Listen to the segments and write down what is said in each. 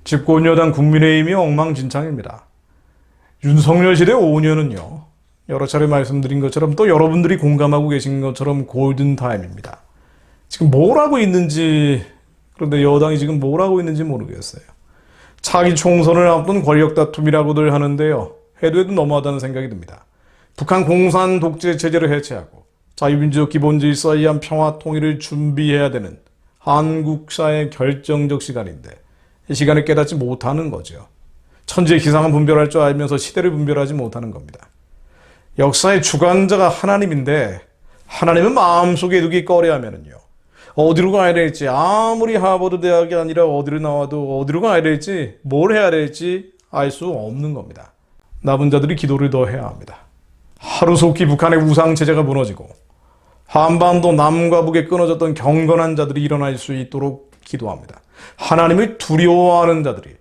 집권여당 국민의힘이 엉망진창입니다. 윤석열 시대 5년은요. 여러 차례 말씀드린 것처럼 또 여러분들이 공감하고 계신 것처럼 골든타임입니다. 지금 뭘 하고 있는지, 그런데 여당이 지금 뭘 하고 있는지 모르겠어요. 차기 총선을 앞둔 권력 다툼이라고들 하는데요. 해도 너무하다는 생각이 듭니다. 북한 공산 독재 체제를 해체하고 자유민주적 기본질서에 의한 평화 통일을 준비해야 되는 한국사의 결정적 시간인데 이 시간을 깨닫지 못하는 거죠. 천지의 기상은 분별할 줄 알면서 시대를 분별하지 못하는 겁니다. 역사의 주관자가 하나님인데 하나님은 마음속에 두기 꺼려하면은요. 어디로 가야 될지 아무리 하버드 대학이 아니라 어디로 나와도 어디로 가야 될지 뭘 해야 될지 알 수 없는 겁니다. 남은 자들이 기도를 더 해야 합니다. 하루속히 북한의 우상체제가 무너지고 한반도 남과 북에 끊어졌던 경건한 자들이 일어날 수 있도록 기도합니다. 하나님을 두려워하는 자들이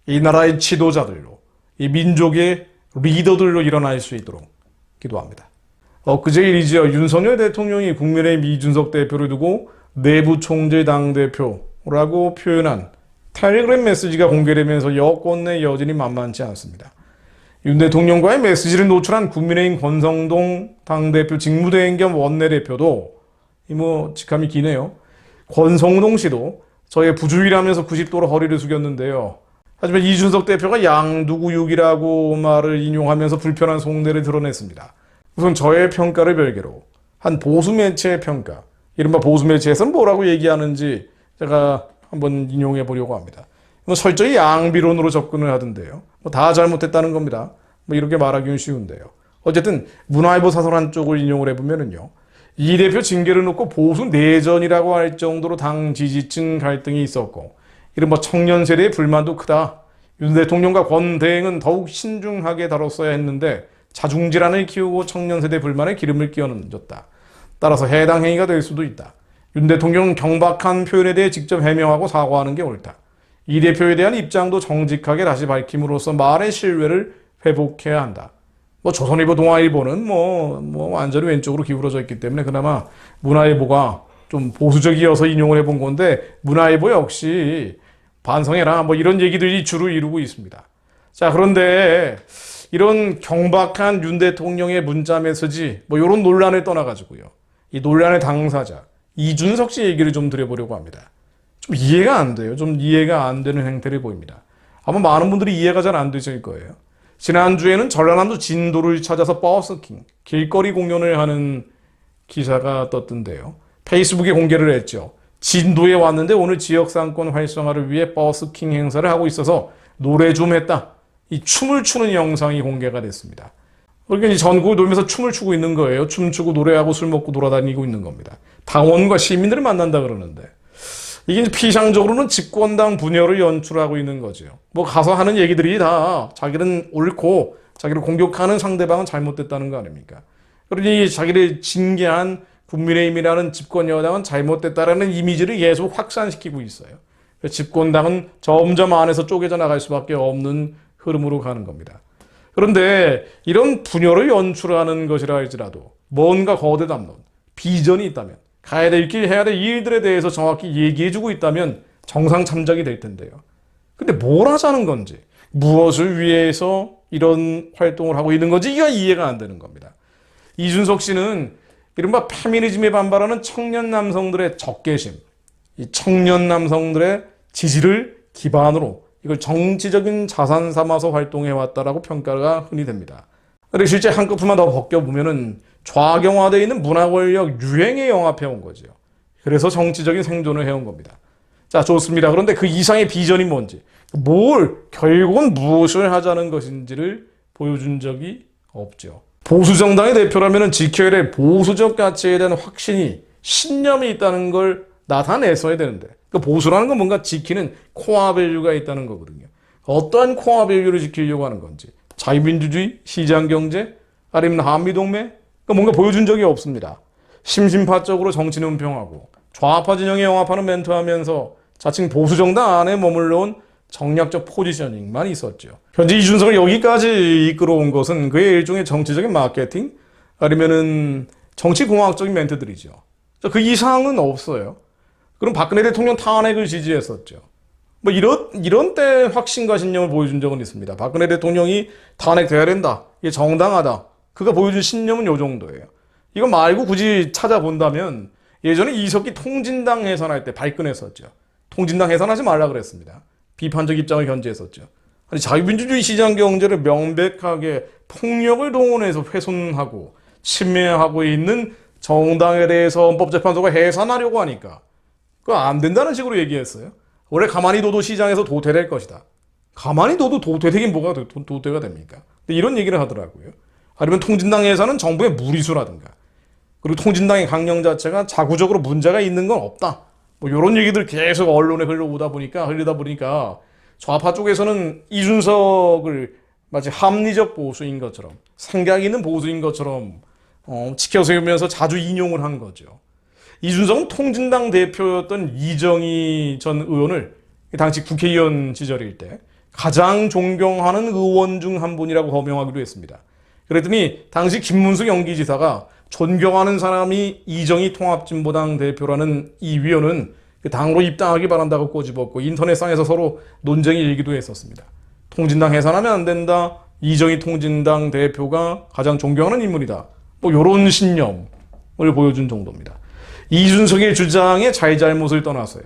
이 나라의 지도자들로, 이 민족의 리더들로 일어날 수 있도록 기도합니다. 엊그제 일이죠. 윤석열 대통령이 국민의힘 이준석 대표를 두고 내부 총재 당대표라고 표현한 텔레그램 메시지가 공개되면서 여권 내 여진이 만만치 않습니다. 윤 대통령과의 메시지를 노출한 국민의힘 권성동 당대표 직무대행 겸 원내대표도 직함이 기네요. 권성동 씨도 저의 부주의라면서 90도로 허리를 숙였는데요. 하지만 이준석 대표가 양두구육이라고 말을 인용하면서 불편한 속내를 드러냈습니다. 우선 저의 평가를 별개로 한 보수 매체의 평가, 이른바 보수 매체에서는 뭐라고 얘기하는지 제가 한번 인용해 보려고 합니다. 철저히 양비론으로 접근을 하던데요. 다 잘못했다는 겁니다. 이렇게 말하기는 쉬운데요. 어쨌든 문화일보 사설 한쪽을 인용을 해보면은요. 이 대표 징계를 놓고 보수 내전이라고 할 정도로 당 지지층 갈등이 있었고 이른바 청년 세대의 불만도 크다. 윤 대통령과 권 대행은 더욱 신중하게 다뤘어야 했는데 자중질환을 키우고 청년 세대 불만에 기름을 끼얹었다. 따라서 해당 행위가 될 수도 있다. 윤 대통령은 경박한 표현에 대해 직접 해명하고 사과하는 게 옳다. 이 대표에 대한 입장도 정직하게 다시 밝힘으로써 말의 신뢰를 회복해야 한다. 조선일보, 동아일보는 완전히 왼쪽으로 기울어져 있기 때문에 그나마 문화일보가 좀 보수적이어서 인용을 해본 건데 문화일보 역시 반성해라 이런 얘기들이 주로 이루고 있습니다. 자, 그런데 이런 경박한 윤 대통령의 문자 메시지 이런 논란을 떠나가지고요. 이 논란의 당사자 이준석 씨 얘기를 좀 드려보려고 합니다. 좀 이해가 안 돼요. 좀 이해가 안 되는 행태를 보입니다. 아마 많은 분들이 이해가 잘 안 되실 거예요. 지난주에는 전라남도 진도를 찾아서 버스킹, 길거리 공연을 하는 기사가 떴던데요. 페이스북에 공개를 했죠. 진도에 왔는데 오늘 지역상권 활성화를 위해 버스킹 행사를 하고 있어서 노래 좀 했다. 이 춤을 추는 영상이 공개가 됐습니다. 그러니까 전국을 돌면서 춤을 추고 있는 거예요. 춤추고 노래하고 술 먹고 돌아다니고 있는 겁니다. 당원과 시민들을 만난다 그러는데 이게 피상적으로는 집권당 분열을 연출하고 있는 거죠. 가서 하는 얘기들이 다 자기는 옳고 자기를 공격하는 상대방은 잘못됐다는 거 아닙니까? 그러니 자기를 징계한 국민의힘이라는 집권 여당은 잘못됐다라는 이미지를 계속 확산시키고 있어요. 집권당은 점점 안에서 쪼개져 나갈 수밖에 없는 흐름으로 가는 겁니다. 그런데 이런 분열을 연출하는 것이라 할지라도 뭔가 거대 담론, 비전이 있다면 가야 될 길, 해야 될 일들에 대해서 정확히 얘기해주고 있다면 정상 참작이 될 텐데요. 근데 뭘 하자는 건지, 무엇을 위해서 이런 활동을 하고 있는 건지 이가 이해가 안 되는 겁니다. 이준석 씨는 이른바 페미니즘에 반발하는 청년 남성들의 적개심, 이 청년 남성들의 지지를 기반으로 이걸 정치적인 자산 삼아서 활동해왔다라고 평가가 흔히 됩니다. 그런데 실제 한꺼풀만 더 벗겨보면은 좌경화되어 있는 문화 권력 유행에 영합해온 거죠. 그래서 정치적인 생존을 해온 겁니다. 자, 좋습니다. 그런데 그 이상의 비전이 뭔지, 결국은 무엇을 하자는 것인지를 보여준 적이 없죠. 보수정당의 대표라면 지켜야 될 보수적 가치에 대한 확신이, 신념이 있다는 걸 나타내서야 되는데, 보수라는 건 뭔가 지키는 코어 밸류가 있다는 거거든요. 어떠한 코어 밸류를 지키려고 하는 건지, 자유민주주의, 시장경제, 아니면 한미동맹, 뭔가 보여준 적이 없습니다. 심심파적으로 정치는 은평하고 좌파 진영에 영합하는 멘트하면서 자칭 보수정당 안에 머물러온 정략적 포지셔닝만 있었죠. 현재 이준석을 여기까지 이끌어온 것은 그의 일종의 정치적인 마케팅 아니면은 정치공학적인 멘트들이죠. 그 이상은 없어요. 그럼 박근혜 대통령 탄핵을 지지했었죠. 뭐 이런 때 확신과 신념을 보여준 적은 있습니다. 박근혜 대통령이 탄핵돼야 된다. 이게 정당하다. 그가 보여준 신념은 요 정도예요. 이거 말고 굳이 찾아본다면 예전에 이석기 통진당 해산할 때 발끈했었죠. 통진당 해산하지 말라 그랬습니다. 비판적 입장을 견지했었죠. 아니, 자유민주주의 시장 경제를 명백하게 폭력을 동원해서 훼손하고 침해하고 있는 정당에 대해서 헌법재판소가 해산하려고 하니까 그거 안 된다는 식으로 얘기했어요. 원래 가만히 둬도 시장에서 도태될 것이다. 가만히 둬도 도태되긴 뭐가 도태가 됩니까? 근데 이런 얘기를 하더라고요. 아니면 통진당 해산은 정부의 무리수라든가, 그리고 통진당의 강령 자체가 자구적으로 문제가 있는 건 없다. 뭐 이런 얘기들 계속 언론에 흘러다 보니까 좌파 쪽에서는 이준석을 마치 합리적 보수인 것처럼, 생각 있는 보수인 것처럼 지켜세우면서 자주 인용을 한 거죠. 이준석은 통진당 대표였던 이정희 전 의원을 당시 국회의원 시절일 때 가장 존경하는 의원 중 한 분이라고 호명하기도 했습니다. 그랬더니 당시 김문수 경기지사가 존경하는 사람이 이정희 통합진보당 대표라는 이 위원은 그 당으로 입당하기 바란다고 꼬집었고 인터넷상에서 서로 논쟁이 일기도 했었습니다. 통진당 해산하면 안 된다. 이정희 통진당 대표가 가장 존경하는 인물이다. 뭐 이런 신념을 보여준 정도입니다. 이준석의 주장에 잘잘못을 떠나서요.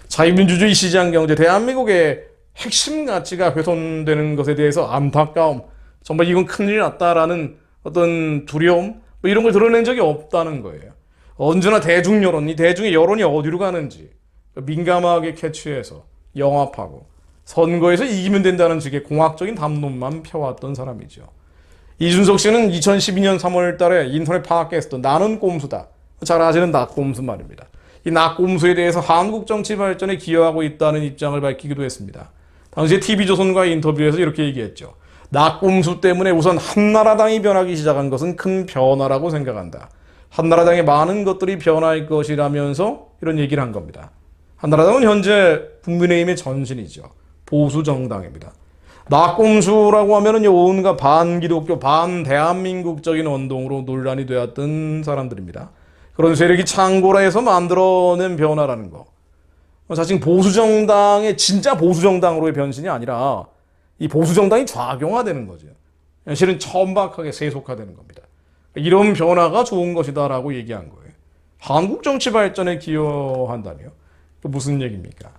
자유민주주의 시장경제, 대한민국의 핵심 가치가 훼손되는 것에 대해서 안타까움, 정말 이건 큰일 났다라는 어떤 두려움, 뭐 이런 걸 드러낸 적이 없다는 거예요. 언제나 대중 여론, 이 대중의 여론이 어디로 가는지 민감하게 캐치해서 영합하고 선거에서 이기면 된다는 식의 공학적인 담론만 펴왔던 사람이죠. 이준석 씨는 2012년 3월 달에 인터넷 팟캐스트 나는 꼼수다. 잘 아시는 낙꼼수 말입니다. 이 낙꼼수에 대해서 한국 정치 발전에 기여하고 있다는 입장을 밝히기도 했습니다. 당시에 TV조선과의 인터뷰에서 이렇게 얘기했죠. 낙꼼수 때문에 우선 한나라당이 변하기 시작한 것은 큰 변화라고 생각한다. 한나라당의 많은 것들이 변할 것이라면서 이런 얘기를 한 겁니다. 한나라당은 현재 국민의힘의 전신이죠. 보수 정당입니다. 낙꼼수라고 하면은 온갖 반기독교, 반대한민국적인 운동으로 논란이 되었던 사람들입니다. 그런 세력이 창고라에서 만들어낸 변화라는 거. 사실 보수정당의 진짜 보수정당으로의 변신이 아니라 이 보수정당이 좌경화되는 거죠. 실은 천박하게 세속화되는 겁니다. 이런 변화가 좋은 것이다라고 얘기한 거예요. 한국 정치 발전에 기여한다며? 무슨 얘기입니까?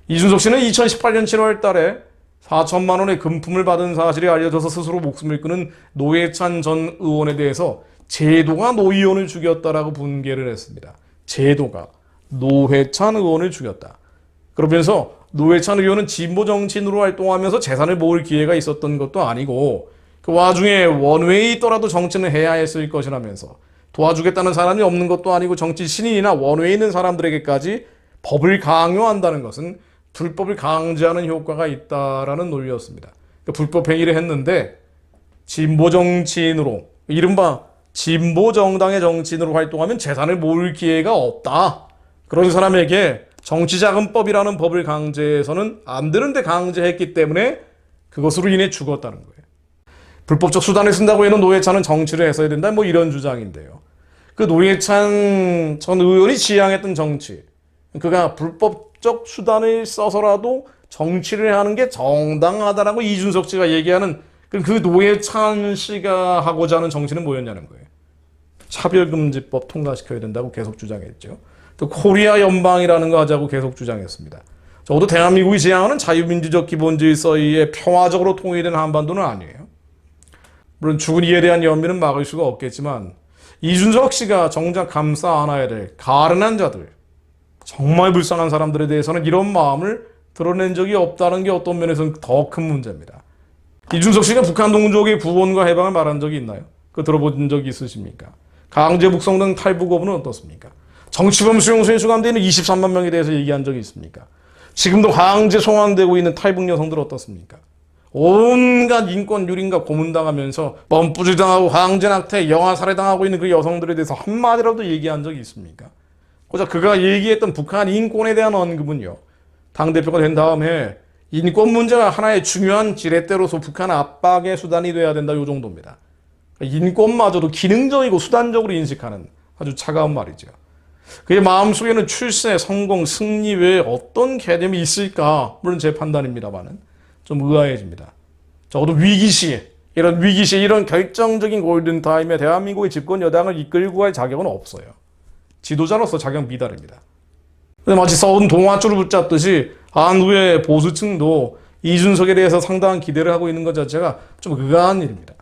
이준석 씨는 2018년 7월 달에 4천만 원의 금품을 받은 사실이 알려져서 스스로 목숨을 끊은 노회찬 전 의원에 대해서 제도가 노 의원을 죽였다라고 분개를 했습니다. 제도가 노회찬 의원을 죽였다. 그러면서 노회찬 의원은 진보 정치인으로 활동하면서 재산을 모을 기회가 있었던 것도 아니고 그 와중에 원외에 있더라도 정치는 해야 했을 것이라면서 도와주겠다는 사람이 없는 것도 아니고 정치 신인이나 원외에 있는 사람들에게까지 법을 강요한다는 것은 불법을 강제하는 효과가 있다라는 논리였습니다. 그러니까 불법 행위를 했는데 진보 정치인으로, 이른바 진보 정당의 정치인으로 활동하면 재산을 모을 기회가 없다. 그런 사람에게 정치자금법이라는 법을 강제해서는 안 되는데 강제했기 때문에 그것으로 인해 죽었다는 거예요. 불법적 수단을 쓴다고 해는 노회찬은 정치를 했어야 된다. 뭐 이런 주장인데요. 그 노회찬 전 의원이 지향했던 정치, 그가 불법적 수단을 써서라도 정치를 하는 게 정당하다라고 이준석 씨가 얘기하는 그 노회찬 씨가 하고자 하는 정치는 뭐였냐는 거예요. 차별금지법 통과시켜야 된다고 계속 주장했죠. 또 코리아 연방이라는 거 하자고 계속 주장했습니다. 적어도 대한민국이 지향하는 자유민주적 기본질서에 평화적으로 통일된 한반도는 아니에요. 물론 죽은 이에 대한 연민은 막을 수가 없겠지만 이준석 씨가 정작 감싸 안아야 될 가련한 자들, 정말 불쌍한 사람들에 대해서는 이런 마음을 드러낸 적이 없다는 게 어떤 면에서는 더 큰 문제입니다. 이준석 씨가 북한 동족의 구원과 해방을 말한 적이 있나요? 그거 들어본 적이 있으십니까? 강제 북송 등 탈북 거부는 어떻습니까? 정치범 수용소에 수감되어 있는 23만 명에 대해서 얘기한 적이 있습니까? 지금도 강제 송환되고 있는 탈북 여성들 어떻습니까? 온갖 인권 유린과 고문당하면서 뻔뿌질 당하고 강제 낙태, 영아 살해당하고 있는 그 여성들에 대해서 한마디라도 얘기한 적이 있습니까? 고작 그가 얘기했던 북한 인권에 대한 언급은요, 당대표가 된 다음에 인권 문제가 하나의 중요한 지렛대로서 북한 압박의 수단이 돼야 된다, 요 정도입니다. 인권마저도 기능적이고 수단적으로 인식하는 아주 차가운 말이죠. 그의 마음속에는 출세, 성공, 승리 외에 어떤 개념이 있을까? 물론 제 판단입니다만은 좀 의아해집니다. 적어도 위기시에 이런 결정적인 골든타임에 대한민국의 집권 여당을 이끌고 갈 자격은 없어요. 지도자로서 자격 미달입니다. 마치 썩은 동아줄을 붙잡듯이 한국의 보수층도 이준석에 대해서 상당한 기대를 하고 있는 것 자체가 좀 의아한 일입니다.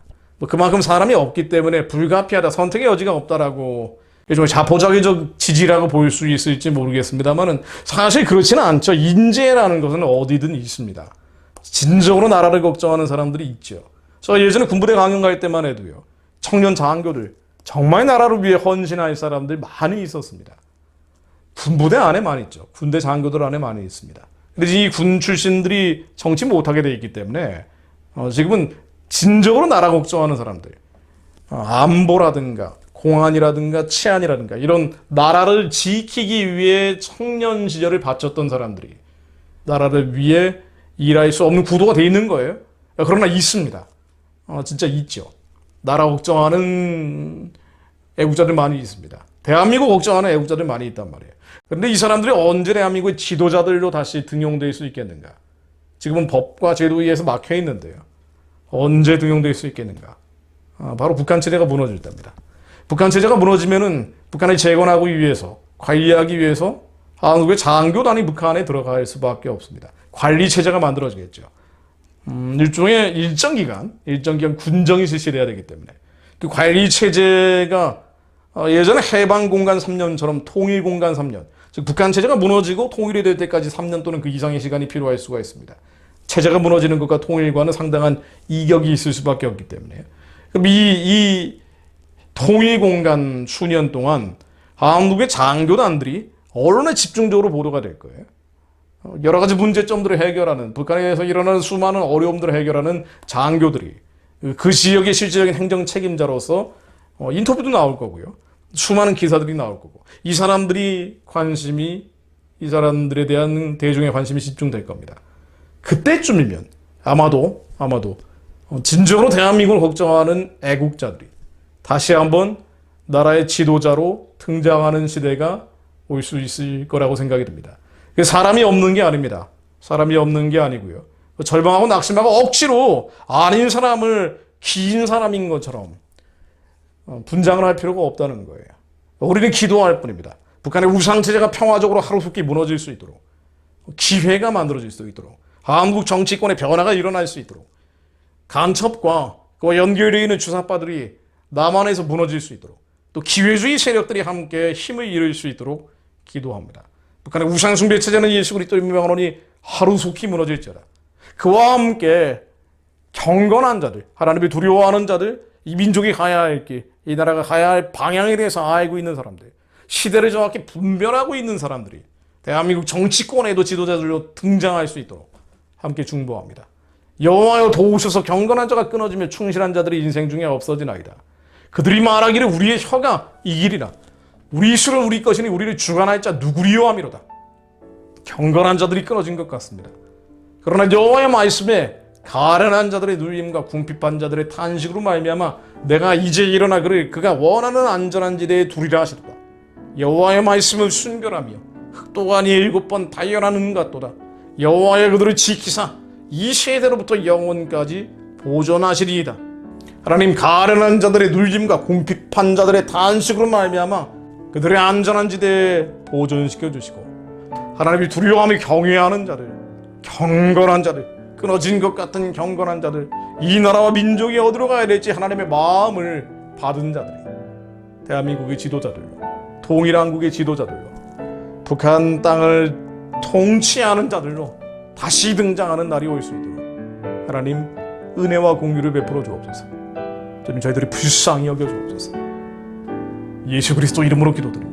그만큼 사람이 없기 때문에 불가피하다, 선택의 여지가 없다라고 일종의 자포자기적 지지라고 볼 수 있을지 모르겠습니다만은 사실 그렇지는 않죠. 인재라는 것은 어디든 있습니다. 진정으로 나라를 걱정하는 사람들이 있죠. 저 예전에 군부대 강연 갈 때만 해도요, 청년 장교들, 정말 나라를 위해 헌신할 사람들 많이 있었습니다. 군부대 안에 많이 있죠. 군대 장교들 안에 많이 있습니다. 그래서 이 군 출신들이 정치 못하게 돼 있기 때문에 지금은 진정으로 나라 걱정하는 사람들, 안보라든가 공안이라든가 치안이라든가 이런 나라를 지키기 위해 청년 시절을 바쳤던 사람들이 나라를 위해 일할 수 없는 구도가 돼 있는 거예요. 그러나 있습니다. 진짜 있죠. 나라 걱정하는 애국자들 많이 있습니다. 대한민국 걱정하는 애국자들 많이 있단 말이에요. 그런데 이 사람들이 언제 대한민국의 지도자들로 다시 등용될 수 있겠는가? 지금은 법과 제도에 의해서 막혀 있는데요. 언제 등용될 수 있겠는가? 바로 북한 체제가 무너질 때입니다. 북한 체제가 무너지면은 북한을 재건하기 위해서, 관리하기 위해서 한국의 장교단이 북한에 들어갈 수밖에 없습니다. 관리 체제가 만들어지겠죠. 일정 기간 군정이 실시돼야 되기 때문에 그 관리 체제가 예전에 해방공간 3년처럼 통일공간 3년, 즉 북한 체제가 무너지고 통일이 될 때까지 3년 또는 그 이상의 시간이 필요할 수가 있습니다. 체제가 무너지는 것과 통일과는 상당한 이격이 있을 수밖에 없기 때문에. 그럼 이 통일공간 수년 동안 한국의 장교단들이 언론에 집중적으로 보도가 될 거예요. 여러 가지 문제점들을 해결하는, 북한에서 일어나는 수많은 어려움들을 해결하는 장교들이 그 지역의 실질적인 행정 책임자로서 인터뷰도 나올 거고요. 수많은 기사들이 나올 거고, 이 사람들에 대한 대중의 관심이 집중될 겁니다. 그때쯤이면 아마도 진정으로 대한민국을 걱정하는 애국자들이 다시 한번 나라의 지도자로 등장하는 시대가 올 수 있을 거라고 생각이 듭니다. 사람이 없는 게 아닙니다. 사람이 없는 게 아니고요. 절망하고 낙심하고 억지로 아닌 사람을 긴 사람인 것처럼 분장을 할 필요가 없다는 거예요. 우리는 기도할 뿐입니다. 북한의 우상체제가 평화적으로 하루속히 무너질 수 있도록, 기회가 만들어질 수 있도록, 한국 정치권의 변화가 일어날 수 있도록, 간첩과 그와 연결되어 있는 주사파들이 남한에서 무너질 수 있도록, 또 기회주의 세력들이 함께 힘을 잃을 수 있도록 기도합니다. 북한의 우상숭배 체제는 예수 그리스도의 명언이 하루속히 무너질지어다. 그와 함께 경건한 자들, 하나님을 두려워하는 자들, 이 민족이 가야 할 길, 이 나라가 가야 할 방향에 대해서 알고 있는 사람들, 시대를 정확히 분별하고 있는 사람들이 대한민국 정치권에도 지도자들로 등장할 수 있도록 함께 중보합니다. 여호와여 도우셔서 경건한 자가 끊어지며 충실한 자들이 인생 중에 없어지나이다. 그들이 말하기를 우리의 혀가 이기리라. 우리 수를 우리 것이니 우리를 주관할 자 누구리요 하미로다. 경건한 자들이 끊어진 것 같습니다. 그러나 여호와의 말씀에 가련한 자들의 눌림과 궁핍한 자들의 탄식으로 말미암아 내가 이제 일어나 그가 원하는 안전한 지대에 두리라 하시도다. 여호와의 말씀을 순결하며 흑도간이 7번 다연하는 같도다. 여호와의 그들을 지키사 이 세대로부터 영원까지 보존하시리이다. 하나님, 가련한 자들의 눌림과 궁핍한 자들의 탄식으로 말미암아 그들의 안전한 지대에 보존시켜 주시고, 하나님이 두려워하며 경외하는 자들, 경건한 자들, 끊어진 것 같은 경건한 자들, 이 나라와 민족이 어디로 가야 될지 하나님의 마음을 받은 자들이 대한민국의 지도자들로, 통일한국의 지도자들로, 북한 땅을 통치하는 자들로 다시 등장하는 날이 올 수 있도록 하나님 은혜와 공유를 베풀어 주옵소서. 저희들이 불쌍히 여겨 주옵소서. 예수 그리스도 이름으로 기도드립니다.